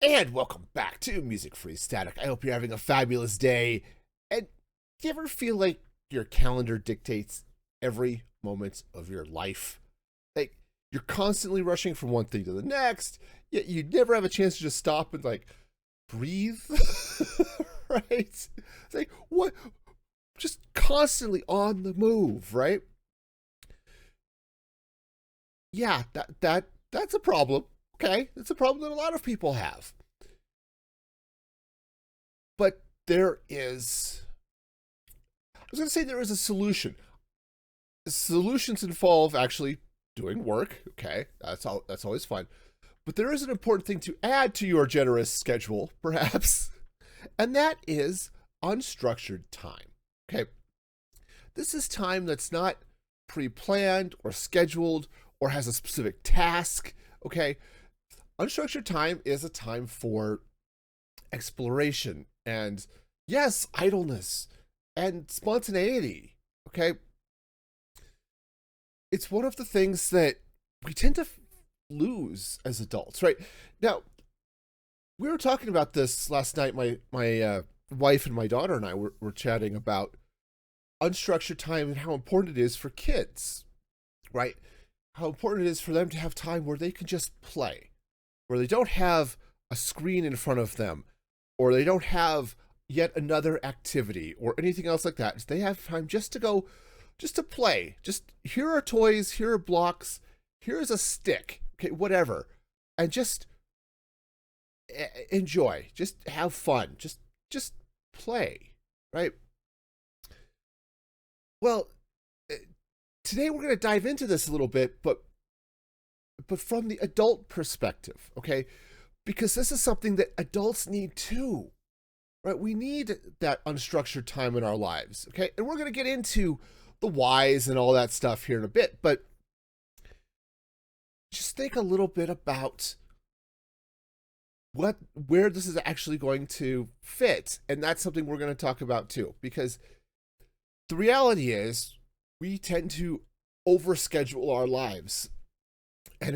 And welcome back to Music Free Static. I hope you're having a fabulous day. And do you ever feel like your calendar dictates every moment of your life? Like you're constantly rushing from one thing to the next, yet you never have a chance to just stop and like breathe. Right? It's like what, just constantly on the move, right? Yeah, that's a problem. Okay, it's a problem that a lot of people have. But I was going to say there is a solution. Solutions involve actually doing work. Okay, that's always fun. But there is an important thing to add to your generous schedule, perhaps, and that is unstructured time. Okay, this is time that's not pre-planned or scheduled or has a specific task. Okay, unstructured time is a time for exploration and, yes, idleness and spontaneity. Okay, it's one of the things that we tend to lose as adults, right? Now, we were talking about this last night. My wife and my daughter and I were chatting about unstructured time and how important it is for kids, right? How important it is for them to have time where they can just play, where they don't have a screen in front of them, or they don't have yet another activity or anything else like that. They have time just to go, just to play. Just here are toys, here are blocks, here's a stick, okay, whatever, and just enjoy, just have fun, just play, right? Well, today we're going to dive into this a little bit, but from the adult perspective, okay? Because this is something that adults need too, right? We need that unstructured time in our lives, okay? And we're going to get into the whys and all that stuff here in a bit, but just think a little bit about where this is actually going to fit, and that's something we're going to talk about too, because the reality is we tend to overschedule our lives, and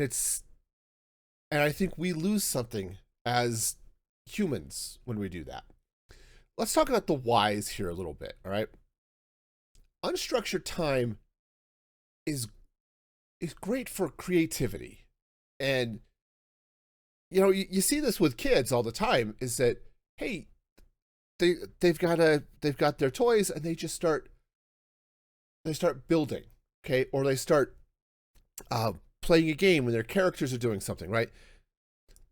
I think we lose something as humans when we do that. Let's talk about the whys here a little bit, all right? Unstructured time is great for creativity. And you know, you see this with kids all the time, is that, hey, they've got their toys and they start building, okay? Or they start playing a game when their characters are doing something, right?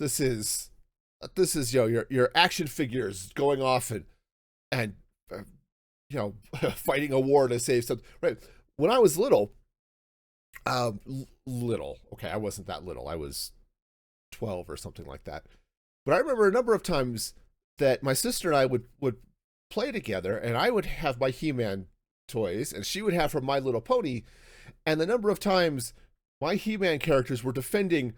This is your action figures going off and fighting a war to save something, right? When I was little, okay, I wasn't that little. I was 12 or something like that. But I remember a number of times that my sister and I would play together, and I would have my He-Man toys and she would have her My Little Pony, and the number of times my He-Man characters were defending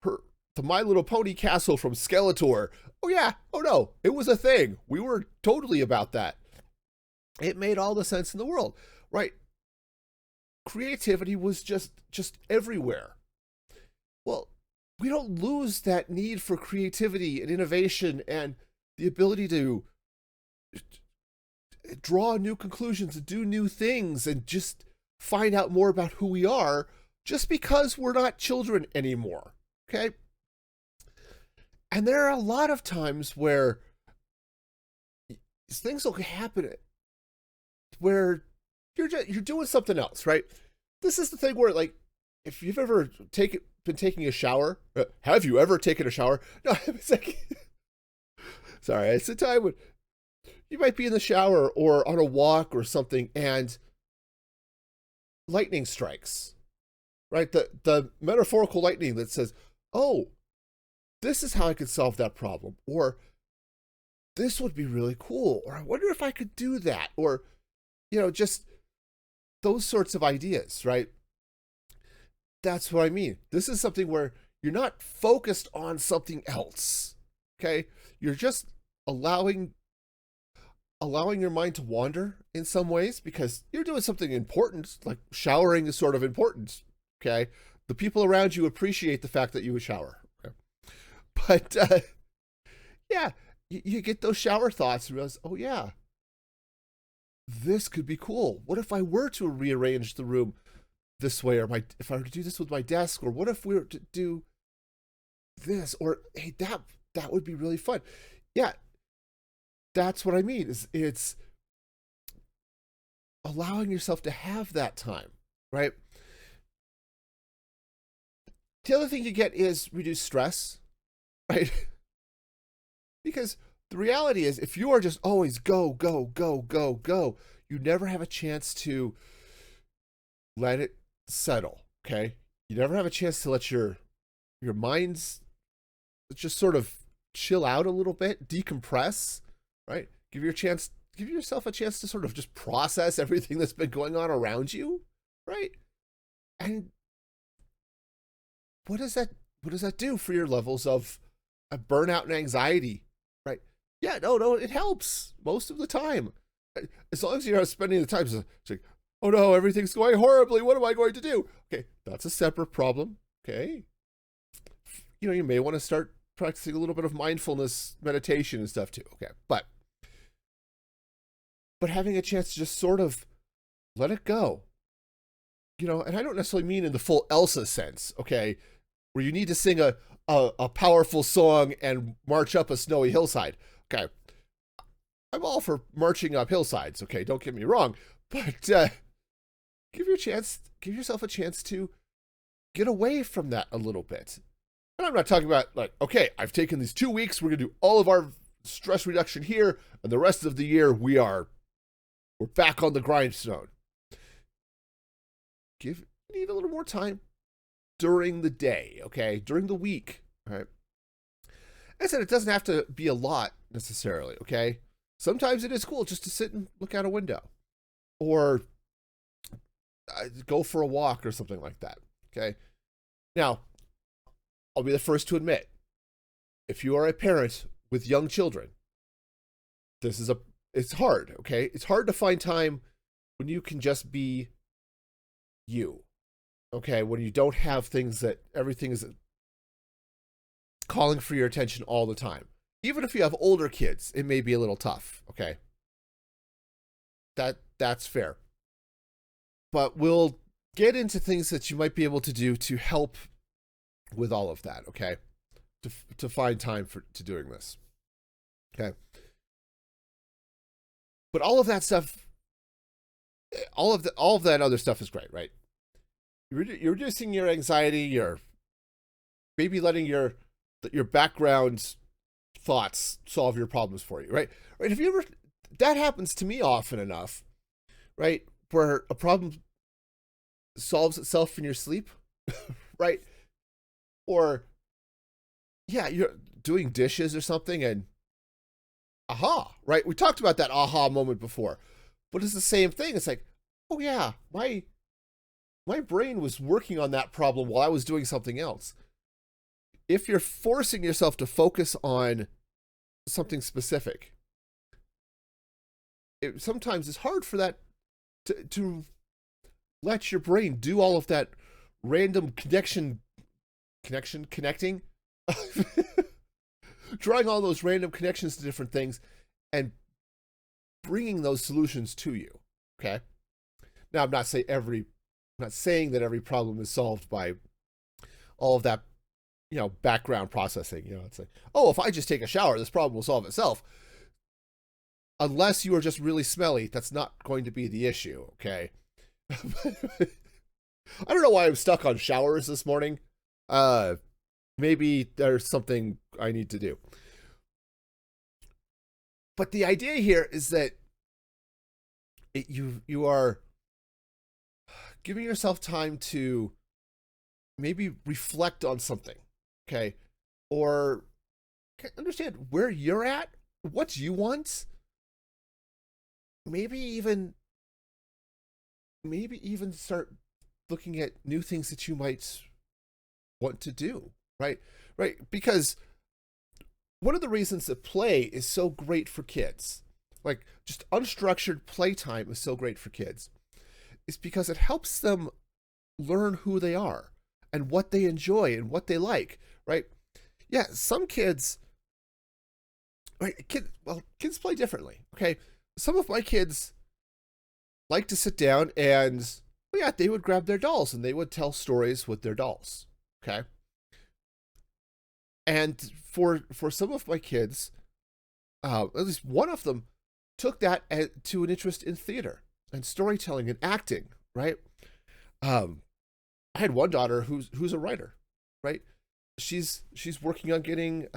the My Little Pony castle from Skeletor. Oh yeah, oh no, it was a thing. We were totally about that. It made all the sense in the world, right? Creativity was just everywhere. Well, we don't lose that need for creativity and innovation and the ability to draw new conclusions and do new things and just find out more about who we are just because we're not children anymore, okay? And there are a lot of times where things will happen where you're doing something else, right? This is the thing where, like, if you've ever been taking a shower, have you ever taken a shower? No, it's like, sorry, it's a time when you might be in the shower or on a walk or something, and lightning strikes, right? The metaphorical lightning that says, oh, this is how I could solve that problem, or this would be really cool, or I wonder if I could do that, or, just those sorts of ideas, right? That's what I mean. This is something where you're not focused on something else, okay? You're just allowing your mind to wander in some ways because you're doing something important, like showering is sort of important, okay? The people around you appreciate the fact that you would shower, okay? But Yeah, you get those shower thoughts and realize, oh yeah, this could be cool. What if I were to rearrange the room this way, or if I were to do this with my desk, or what if we were to do this, or hey, that would be really fun. Yeah, that's what I mean. Is it's allowing yourself to have that time, right? The other thing you get is reduced stress, right? Because the reality is, if you are just always go, go, go, go, go, you never have a chance to let it settle, okay? You never have a chance to let your mind's just sort of chill out a little bit, decompress, right? Give yourself a chance to sort of just process everything that's been going on around you, right? And what does that do for your levels of burnout and anxiety, right? Yeah, no, it helps most of the time. As long as you're not spending the time, it's like, oh no, everything's going horribly. What am I going to do? Okay, that's a separate problem. Okay. You may want to start practicing a little bit of mindfulness meditation and stuff too. Okay. But having a chance to just sort of let it go, and I don't necessarily mean in the full Elsa sense, okay, where you need to sing a powerful song and march up a snowy hillside. Okay. I'm all for marching up hillsides, okay, don't get me wrong, but give yourself a chance to get away from that a little bit. And I'm not talking about like, okay, I've taken these 2 weeks, we're gonna do all of our stress reduction here, and the rest of the year we're back on the grindstone. Need a little more time during the day, okay, during the week, all right? I said it doesn't have to be a lot necessarily, okay? Sometimes it is cool just to sit and look out a window, or go for a walk or something like that, okay? Now, I'll be the first to admit, if you are a parent with young children, it's hard, okay? It's hard to find time when you can just be you, okay? When you don't have everything is calling for your attention all the time. Even if you have older kids, it may be a little tough, okay? That's fair. But we'll get into things that you might be able to do to help with all of that, okay? To find time to doing this, okay? But all of that stuff, all of that other stuff is great, right? You're reducing your anxiety. You're maybe letting your background thoughts solve your problems for you, right? Right? Have you ever? That happens to me often enough, right? Where a problem solves itself in your sleep, right? Or yeah, you're doing dishes or something, and aha, right? We talked about that aha moment before, but it's the same thing. It's like, oh yeah, my brain was working on that problem while I was doing something else. If you're forcing yourself to focus on something specific, sometimes it's hard for that to let your brain do all of that random connecting, drawing all those random connections to different things and bringing those solutions to you. Okay. Now, I'm not saying that every problem is solved by all of that, background processing. It's like, oh, if I just take a shower, this problem will solve itself. Unless you are just really smelly, that's not going to be the issue, okay? I don't know why I'm stuck on showers this morning. Maybe there's something I need to do. But the idea here is that you are giving yourself time to maybe reflect on something, okay? Or understand where you're at, what you want. Maybe even start looking at new things that you might want to do, right? Right, because one of the reasons that play is so great for kids, like just unstructured playtime is so great for kids, is because it helps them learn who they are and what they enjoy and what they like, right? Yeah, some kids right, kids play differently. Okay, some of my kids like to sit down and, well, yeah, they would grab their dolls and they would tell stories with their dolls. Okay, and for some of my kids, at least one of them took that to an interest in theater and storytelling and acting. Right. Um, I had one daughter who's a writer. Right. She's working on getting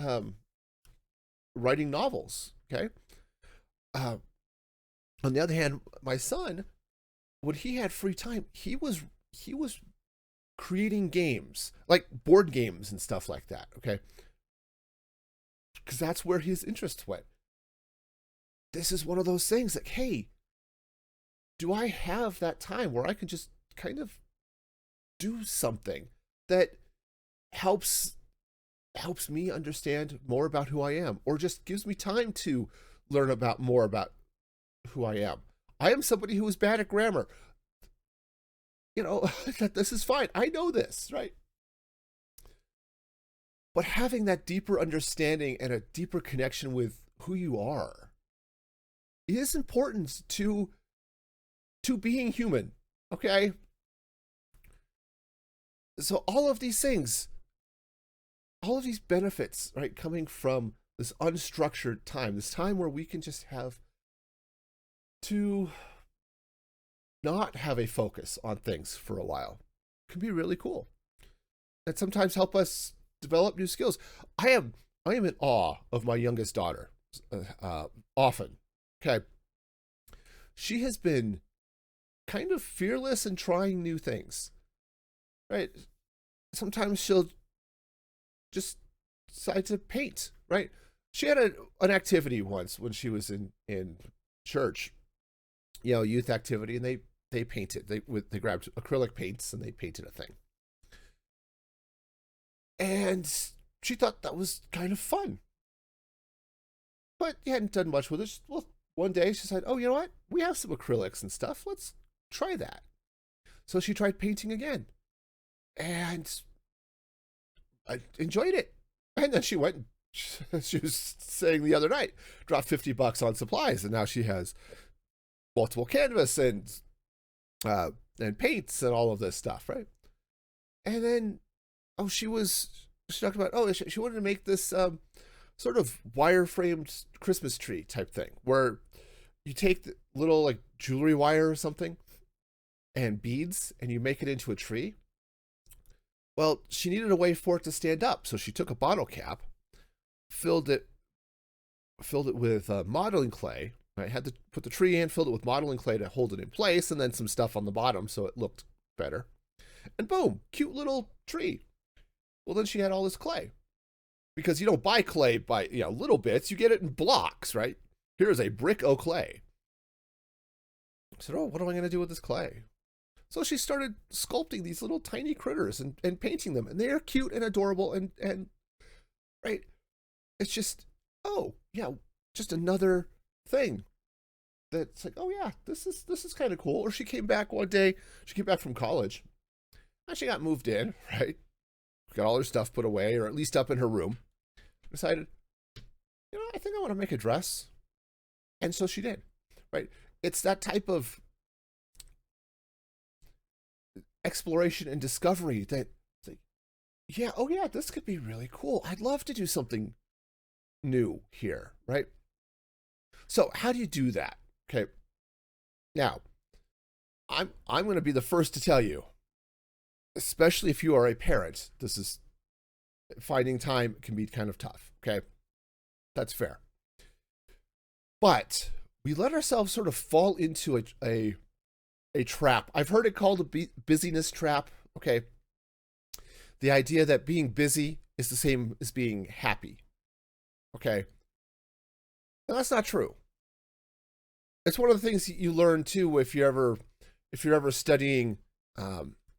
writing novels. Okay. Uh, on the other hand, my son, when he had free time, he was creating games, like board games and stuff like that. Okay, because that's where his interest went. This is one of those things like, hey, do I have that time where I can just kind of do something that helps me understand more about who I am, or just gives me time to learn about more about who I am. I am somebody who is bad at grammar. This is fine. I know this, right? But having that deeper understanding and a deeper connection with who you are is important to being human. Okay? So all of these things, all of these benefits, right, coming from this unstructured time, this time where we can just have to not have a focus on things for a while, can be really cool. And sometimes help us develop new skills. I am in awe of my youngest daughter. Often, okay. She has been kind of fearless in trying new things. Right. Sometimes she'll just decide to paint. Right. She had an activity once when she was in church, youth activity, and they painted. They grabbed acrylic paints and they painted a thing. And she thought that was kind of fun. But he hadn't done much with it. Well, one day she said, oh, you know what? We have some acrylics and stuff. Let's try that. So she tried painting again. And I enjoyed it. And then she went, she was saying the other night, dropped $50 on supplies. And now she has multiple canvas and paints and all of this stuff, right? And then, she talked about, she wanted to make this sort of wire-framed Christmas tree type thing, where you take the little like jewelry wire or something and beads and you make it into a tree. Well, she needed a way for it to stand up, so she took a bottle cap, filled it with modeling clay. I had to put the tree in, filled it with modeling clay to hold it in place, and then some stuff on the bottom so it looked better. And boom, cute little tree. Well, then she had all this clay. Because you don't buy clay by, little bits. You get it in blocks, right? Here's a brick of clay. I said, what am I going to do with this clay? So she started sculpting these little tiny critters and painting them. And they are cute and adorable and right? It's just, just another thing that's like, this is kind of cool. Or she came back one day, from college, and she got moved in, right? Got all her stuff put away, or at least up in her room. Decided, I think I want to make a dress. And so she did, right? It's that type of exploration and discovery that, this could be really cool. I'd love to do something new here, right? So how do you do that? Okay. Now, I'm going to be the first to tell you, especially if you are a parent, finding time can be kind of tough. Okay. That's fair. But we let ourselves sort of fall into a trap. I've heard it called a busyness trap. Okay. The idea that being busy is the same as being happy. Okay. And that's not true. It's one of the things you learn too if you're ever studying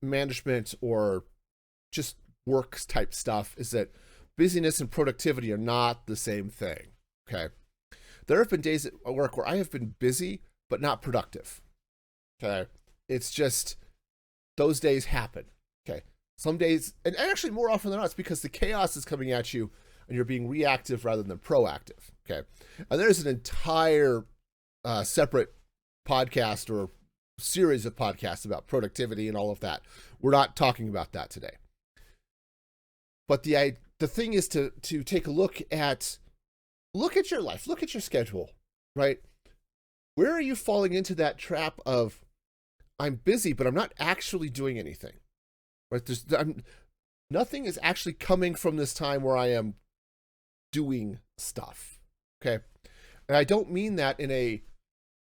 management or just work type stuff, is that busyness and productivity are not the same thing. Okay. There have been days at work where I have been busy, but not productive. Okay. It's just, those days happen. Okay. Some days, and actually more often than not, it's because the chaos is coming at you and you're being reactive rather than proactive. Okay. And there's an entire separate podcast or series of podcasts about productivity and all of that. We're not talking about that today. But the thing is to take a look at your life, look at your schedule, right? Where are you falling into that trap of I'm busy, but I'm not actually doing anything, right? Nothing is actually coming from this time where I am doing stuff, okay? And I don't mean that in a,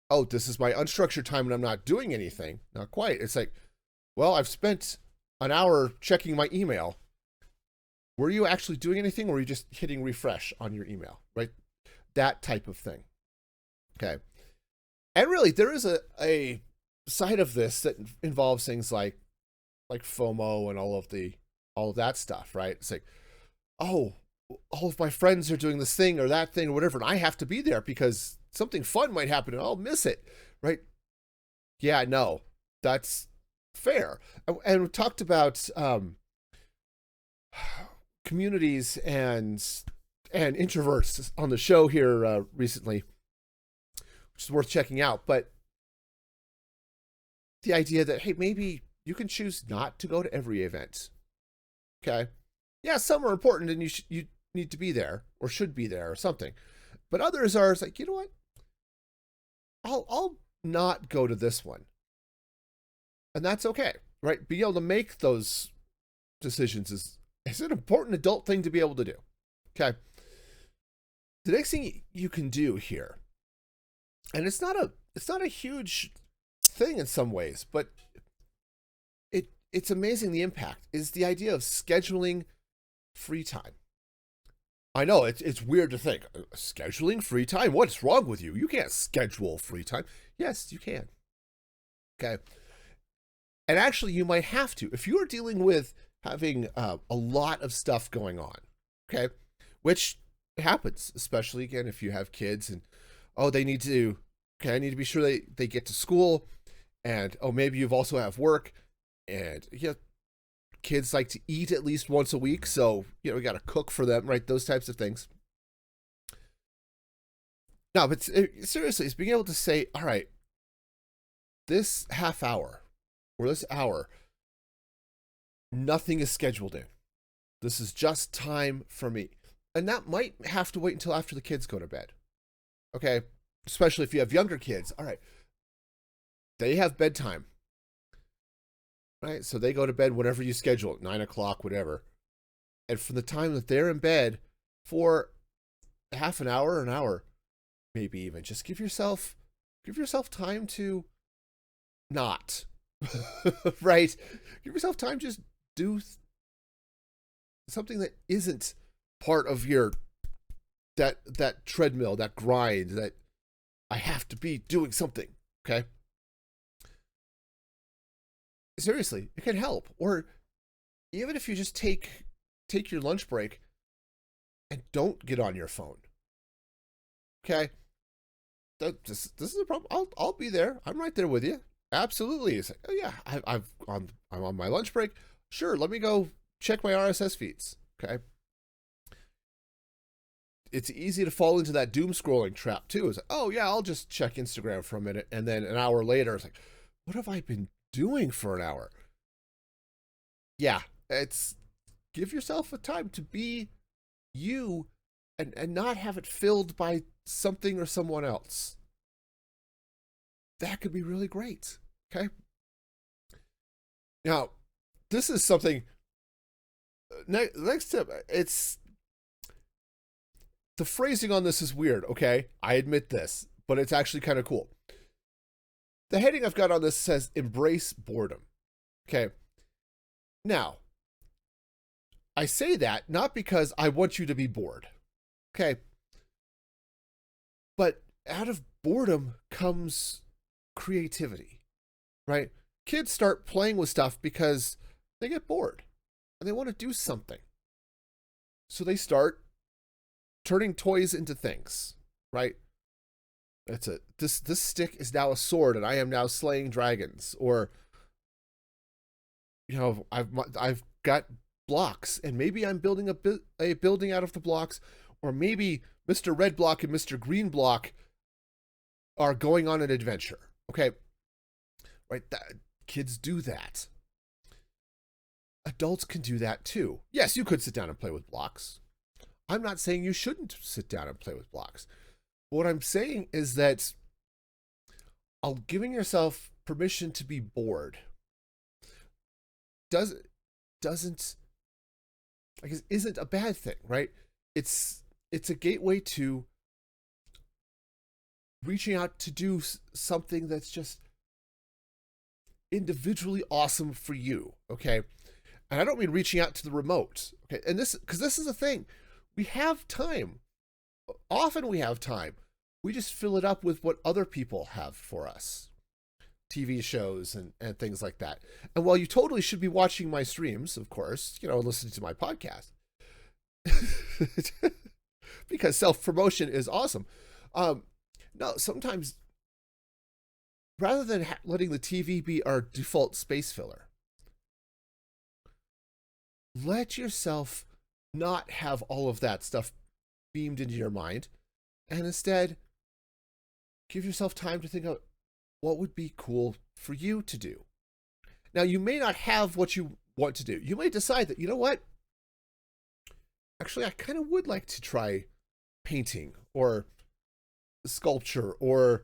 oh, this is my unstructured time and I'm not doing anything. Not quite. It's like, well, I've spent an hour checking my email. Were you actually doing anything, or were you just hitting refresh on your email, right? That type of thing, okay? And really, there is a side of this that involves things like FOMO and all of that stuff, right? It's like, oh, all of my friends are doing this thing or that thing or whatever, and I have to be there because something fun might happen and I'll miss it, right? Yeah, no, that's fair. And we talked about communities and introverts on the show here recently, which is worth checking out. But the idea that, hey, maybe you can choose not to go to every event. Okay. Yeah, some are important and you need to be there or should be there or something. But others are like, you know what? I'll not go to this one. And that's okay, right? Being able to make those decisions is an important adult thing to be able to do. Okay. The next thing you can do here, and it's not a huge thing in some ways, but it's amazing the impact, is the idea of scheduling free time. I know it's weird to think, scheduling free time? What's wrong with you? You can't schedule free time. Yes, you can. Okay. And actually, you might have to. If you are dealing with having a lot of stuff going on, okay, which happens, especially, again, if you have kids and, oh, I need to be sure they get to school, and, oh, maybe you've also have work, and, yeah, kids like to eat at least once a week, so, you know, we got to cook for them, right? Those types of things. No, but seriously, it's being able to say, all right, this half hour or this hour, nothing is scheduled in. This is just time for me. And that might have to wait until after the kids go to bed. Okay? Especially if you have younger kids. All right. They have bedtime. Right? So they go to bed whenever you schedule it, 9 o'clock, whatever. And from the time that they're in bed for half an hour, maybe even, just give yourself time to not. Right? Give yourself time, just do something that isn't part of your that treadmill, that grind, that I have to be doing something. Okay? Seriously, it can help. Or even if you just take your lunch break and don't get on your phone. Okay? This is a problem. I'll be there. I'm right there with you. Absolutely. It's like, oh yeah, I'm on my lunch break. Sure, let me go check my RSS feeds. Okay. It's easy to fall into that doom scrolling trap too. It's like, oh yeah, I'll just check Instagram for a minute, and then an hour later, it's like, what have I been doing for an hour? Yeah, it's give yourself a time to be you, and not have it filled by something or someone else. That could be really great. Okay. Now, this is something. Next tip. It's the phrasing on this is weird. Okay, I admit this, but it's actually kind of cool. The heading I've got on this says "Embrace boredom." Okay. Now, I say that not because I want you to be bored. Okay. But out of boredom comes creativity, right? Kids start playing with stuff because they get bored and they want to do something. So they start turning toys into things, right? This stick is now a sword and I am now slaying dragons. Or, you know, I've got blocks and maybe I'm building a building out of the blocks, or maybe Mr. Red Block and Mr. Green Block are going on an adventure. Okay, right? Kids do that. Adults can do that too. Yes, you could sit down and play with blocks. I'm not saying you shouldn't sit down and play with blocks. What I'm saying is that giving yourself permission to be bored doesn't I guess isn't a bad thing, right? It's a gateway to reaching out to do something that's just individually awesome for you, okay? And I don't mean reaching out to the remote, okay? And because this is a thing. We have time. Often we have time. We just fill it up with what other people have for us. TV shows and things like that. And while you totally should be watching my streams, of course, listening to my podcast, because self-promotion is awesome. No, sometimes rather than letting the TV be our default space filler, let yourself not have all of that stuff beamed into your mind, and instead give yourself time to think of what would be cool for you to do. Now, you may not have what you want to do. You may decide that, you know what? Actually, I kind of would like to try painting or sculpture or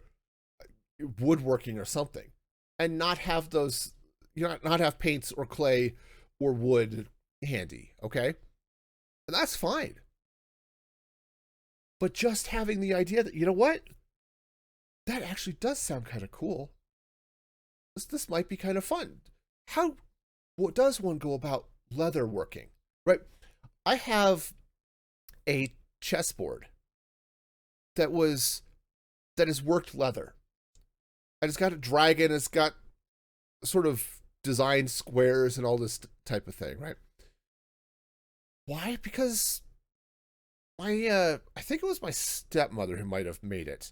woodworking or something, and not have those, not have paints or clay or wood handy, okay? And that's fine. But just having the idea that, you know what? That actually does sound kind of cool. This might be kind of fun. What does one go about leather working, right? I have a chessboard that is worked leather. And it's got a dragon, it's got sort of designed squares and all this type of thing, right? Why? Because I think it was my stepmother who might have made it.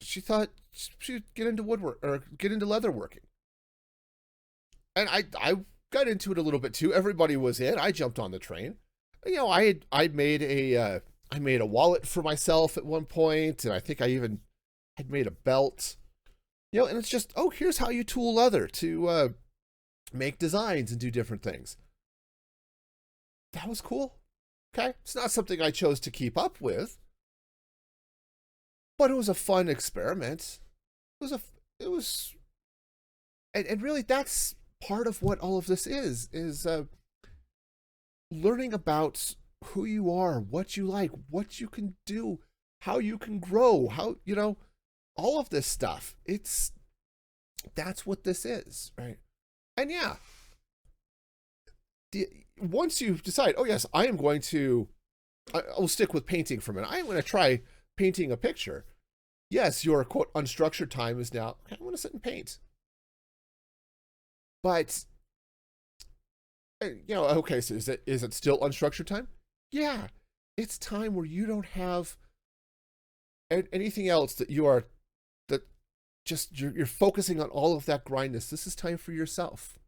She thought she'd get into woodwork or get into leather working. And I got into it a little bit too. Everybody was in. I jumped on the train. I made a wallet for myself at one point, and I think I even had made a belt. And it's just, here's how you tool leather to make designs and do different things. That was cool. Okay, it's not something I chose to keep up with, but it was a fun experiment. It was, and really that's part of what all of this is learning about who you are, what you like, what you can do, how you can grow, how, all of this stuff. That's what this is, right? And yeah, once you decide, oh yes, I will stick with painting for a minute. I am going to try painting a picture. Yes, your quote unstructured time is now, okay, I'm going to sit and paint. But, okay, so is it still unstructured time? Yeah, it's time where you don't have anything else that you're focusing on all of that grindness. This is time for yourself.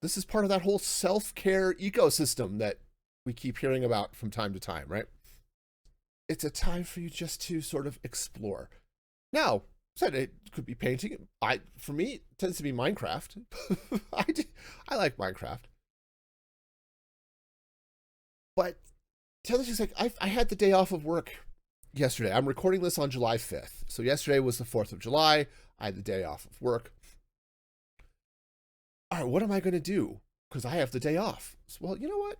This is part of that whole self-care ecosystem that we keep hearing about from time to time, right? It's a time for you just to sort of explore. Now, said it could be painting. For me, it tends to be Minecraft. I like Minecraft. But the other thing's I had the day off of work yesterday. I'm recording this on July 5th. So yesterday was the 4th of July. I had the day off of work. All right, what am I going to do? Because I have the day off. So, well, you know what?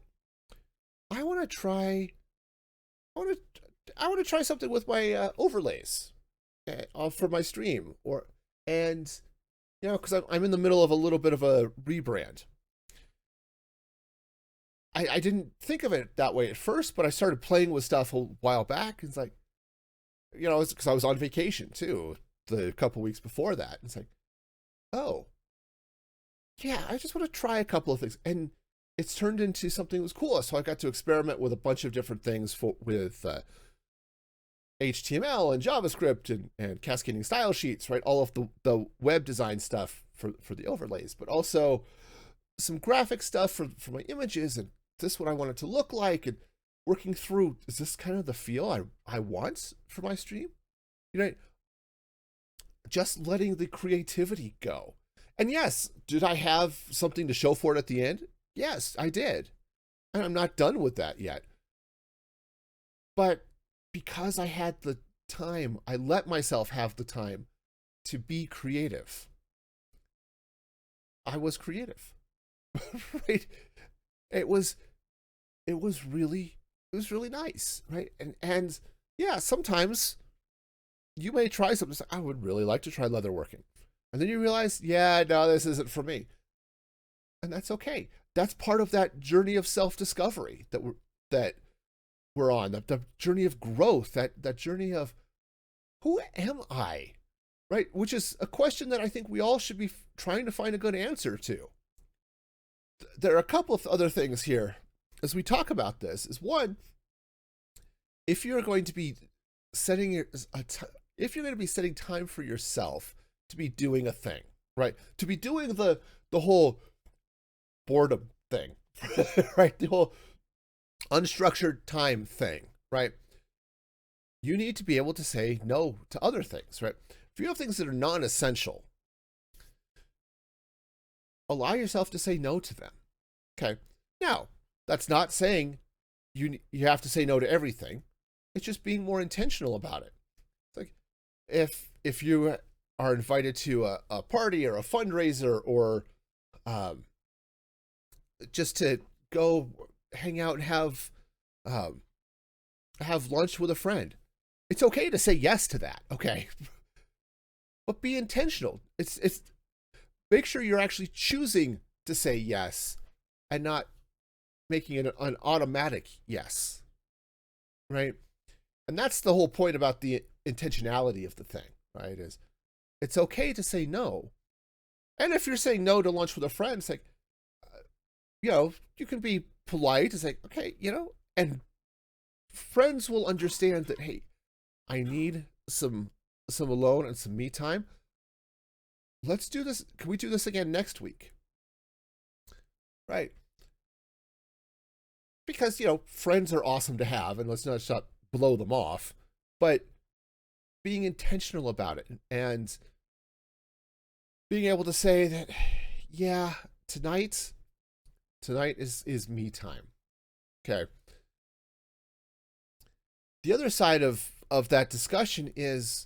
I want to try something with my overlays for my stream, because I'm in the middle of a little bit of a rebrand. I didn't think of it that way at first, but I started playing with stuff a while back. It's like, because I was on vacation too, the couple weeks before that. It's like, oh, yeah, I just want to try a couple of things. And it's turned into something that was cool. So I got to experiment with a bunch of different things with HTML and JavaScript and cascading style sheets, right? All of the web design stuff for the overlays, but also some graphic stuff for my images, and this is what I want it to look like. And working through, is this kind of the feel I want for my stream? You know, just letting the creativity go. And yes, did I have something to show for it at the end? Yes, I did. And I'm not done with that yet. But because I had the time, I let myself have the time to be creative. I was creative. Right? It was really nice, right? And yeah, sometimes you may try something. I would really like to try leatherworking. And then you realize, yeah, no, this isn't for me. And that's okay. That's part of that journey of self-discovery that we're on, the journey of growth, that journey of who am I? Right? Which is a question that I think we all should be trying to find a good answer to. There are a couple of other things here as we talk about this. Is one, if you're going to be setting if you're going to be setting time for yourself to be doing a thing, right? To be doing the whole boredom thing, right? The whole unstructured time thing, right? You need to be able to say no to other things, right? If you have things that are non-essential, allow yourself to say no to them. Okay. Now, that's not saying you have to say no to everything. It's just being more intentional about it. It's like if you are invited to a party or a fundraiser or just to go hang out and have lunch with a friend, it's okay to say yes to that. Okay. But be intentional. It's make sure you're actually choosing to say yes and not making it an automatic yes, right? And that's the whole point about the intentionality of the thing, right? Is it's okay to say no. And if you're saying no to lunch with a friend, it's like, you can be polite. It's like, okay, and friends will understand that, hey, I need some alone and some me time. Let's do this. Can we do this again next week? Right. Because, friends are awesome to have, and let's not blow them off, but being intentional about it and being able to say that, yeah, tonight is me time. Okay. The other side of that discussion is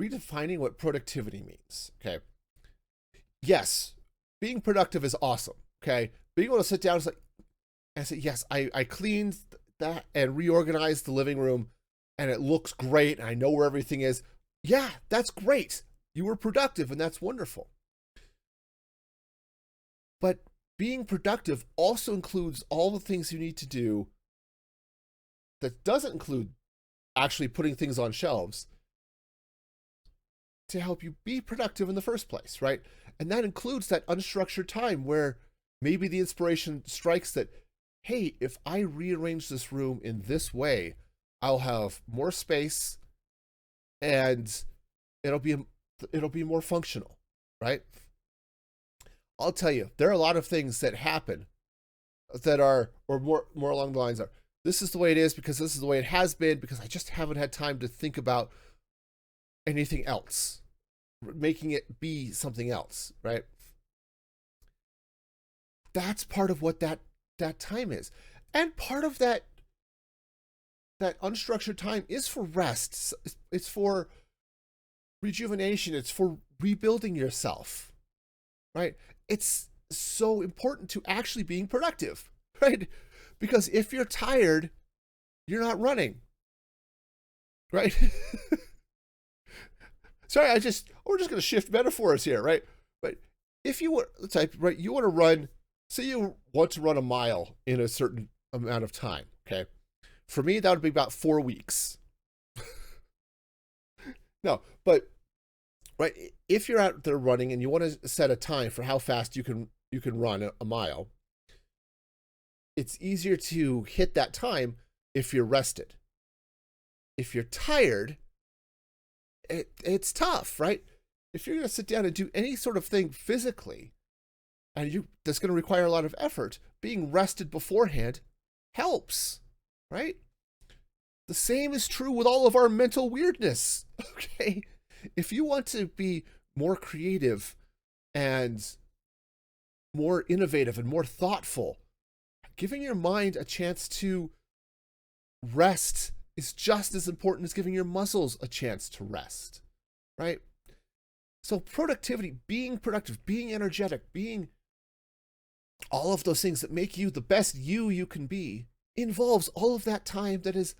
redefining what productivity means. Okay. Yes, being productive is awesome. Okay. Being able to sit down and say, yes, I cleaned that and reorganized the living room and it looks great and I know where everything is. Yeah, that's great. You were productive and that's wonderful. But being productive also includes all the things you need to do that doesn't include actually putting things on shelves to help you be productive in the first place, right? And that includes that unstructured time where maybe the inspiration strikes that, hey, if I rearrange this room in this way, I'll have more space and it'll be more functional, right? I'll tell you, there are a lot of things that happen that are, or more along the lines are, this is the way it is because this is the way it has been because I just haven't had time to think about anything else, making it be something else, right? That's part of what that time is. And part of that unstructured time is for rest. It's for rejuvenation. It's for rebuilding yourself, right? It's so important to actually being productive, right? Because if you're tired, you're not running, right? Sorry, we're just going to shift metaphors here, right? But if you were the type, right, you want to run, say you want to run a mile in a certain amount of time, okay? For me, that would be about 4 weeks. No, but right, if you're out there running and you want to set a time for how fast you can run a mile, it's easier to hit that time if you're rested. If you're tired, it's tough, right? If you're going to sit down and do any sort of thing physically, and that's going to require a lot of effort, being rested beforehand helps, right? The same is true with all of our mental weirdness, okay? If you want to be more creative and more innovative and more thoughtful, giving your mind a chance to rest is just as important as giving your muscles a chance to rest, right? So productivity, being productive, being energetic, being all of those things that make you the best you can be involves all of that time that is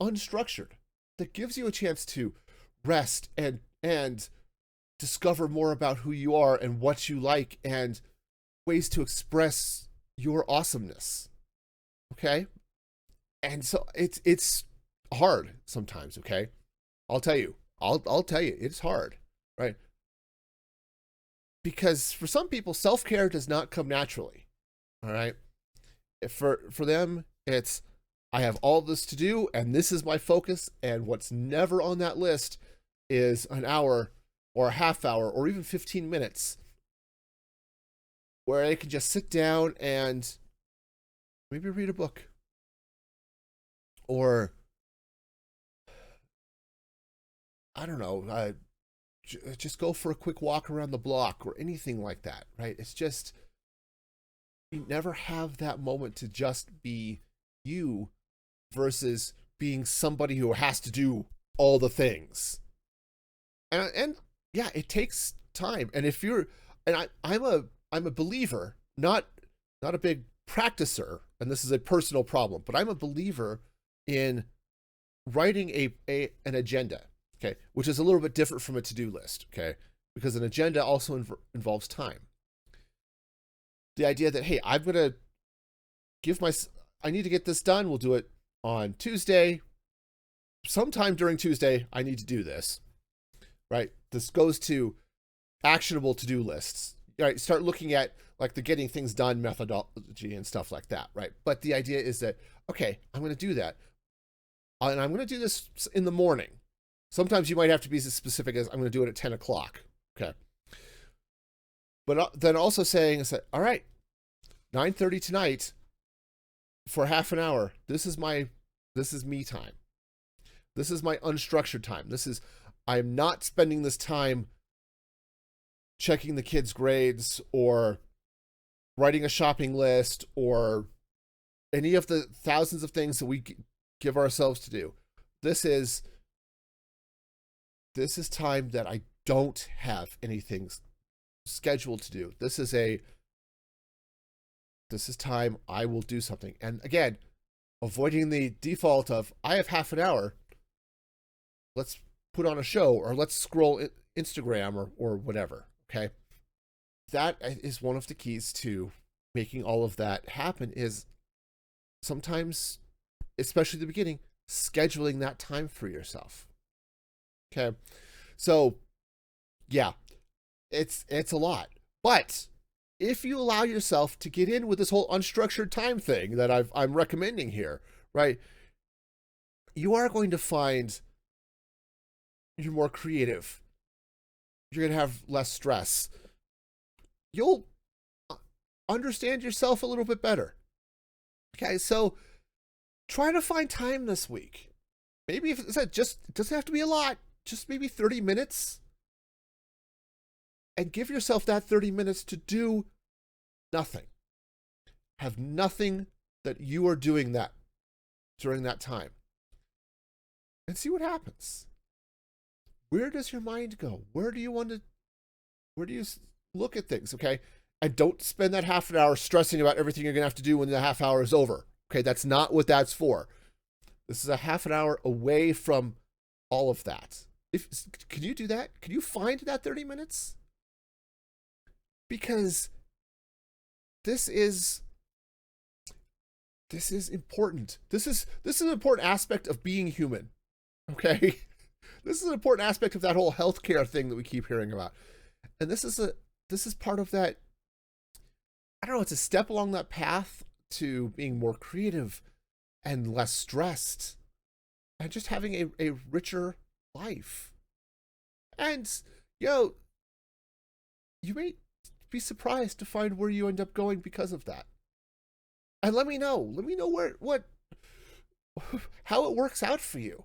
unstructured, that gives you a chance to rest and discover more about who you are and what you like and ways to express your awesomeness. Okay? And so it's hard sometimes, okay? I'll tell you. I'll tell you, it's hard, right? Because for some people, self-care does not come naturally. All right? For them, it's I have all this to do and this is my focus, and what's never on that list is an hour or a half hour or even 15 minutes where they can just sit down and maybe read a book or I don't know, just go for a quick walk around the block or anything like that, right? It's just, you never have that moment to just be you versus being somebody who has to do all the things. And yeah, it takes time. And if you're, and I'm a believer, not a big practicer, and this is a personal problem, but I'm a believer in writing an agenda, okay, which is a little bit different from a to-do list, okay, because an agenda also involves time. The idea that, hey, I'm gonna I need to get this done. We'll do it on Tuesday. Sometime during Tuesday, I need to do this, right? This goes to actionable to-do lists, right? Start looking at like the getting things done methodology and stuff like that, right? But the idea is that, okay, I'm going to do that. And I'm going to do this in the morning. Sometimes you might have to be as specific as I'm going to do it at 10 o'clock. Okay. But then also saying is that, all right, 9:30 tonight for half an hour. This is me time. This is my unstructured time. I'm not spending this time checking the kids' grades or writing a shopping list or any of the thousands of things that we give ourselves to do. This is time that I don't have anything scheduled to do. This is time I will do something. And again, avoiding the default of I have half an hour. Let's put on a show or let's scroll Instagram or whatever. Okay. That is one of the keys to making all of that happen, is sometimes, especially at the beginning, scheduling that time for yourself. Okay. So yeah, it's a lot, but if you allow yourself to get in with this whole unstructured time thing that I'm recommending here, right, you are going to find you're more creative. You're going to have less stress. You'll understand yourself a little bit better. Okay, so try to find time this week. Maybe if it's just, it doesn't have to be a lot, just maybe 30 minutes. And give yourself that 30 minutes to do nothing. Have nothing that you are doing that during that time. And see what happens. Where does your mind go? Where do you look at things, okay? And don't spend that half an hour stressing about everything you're going to have to do when the half hour is over. Okay, that's not what that's for. This is a half an hour away from all of that. Can you do that? Can you find that 30 minutes? Because this is important. This is an important aspect of being human. Okay? This is an important aspect of that whole healthcare thing that we keep hearing about. And this is part of that. I don't know, it's a step along that path to being more creative and less stressed and just having a richer life. And, you may be surprised to find where you end up going because of that. and let me know. Let me know how it works out for you.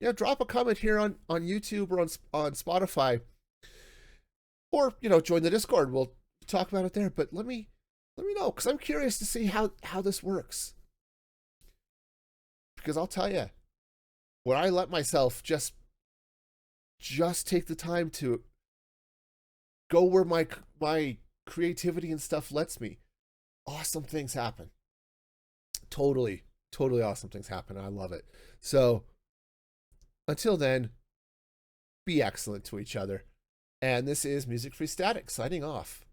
Yeah, drop a comment here on YouTube or on Spotify, or join the Discord. We'll talk about it there. But let me know, because I'm curious to see how this works. Because I'll tell you, when I let myself just take the time to go where my creativity and stuff lets me, awesome things happen. Totally, totally awesome things happen. I love it. So until then, be excellent to each other. And this is Music Free Static signing off.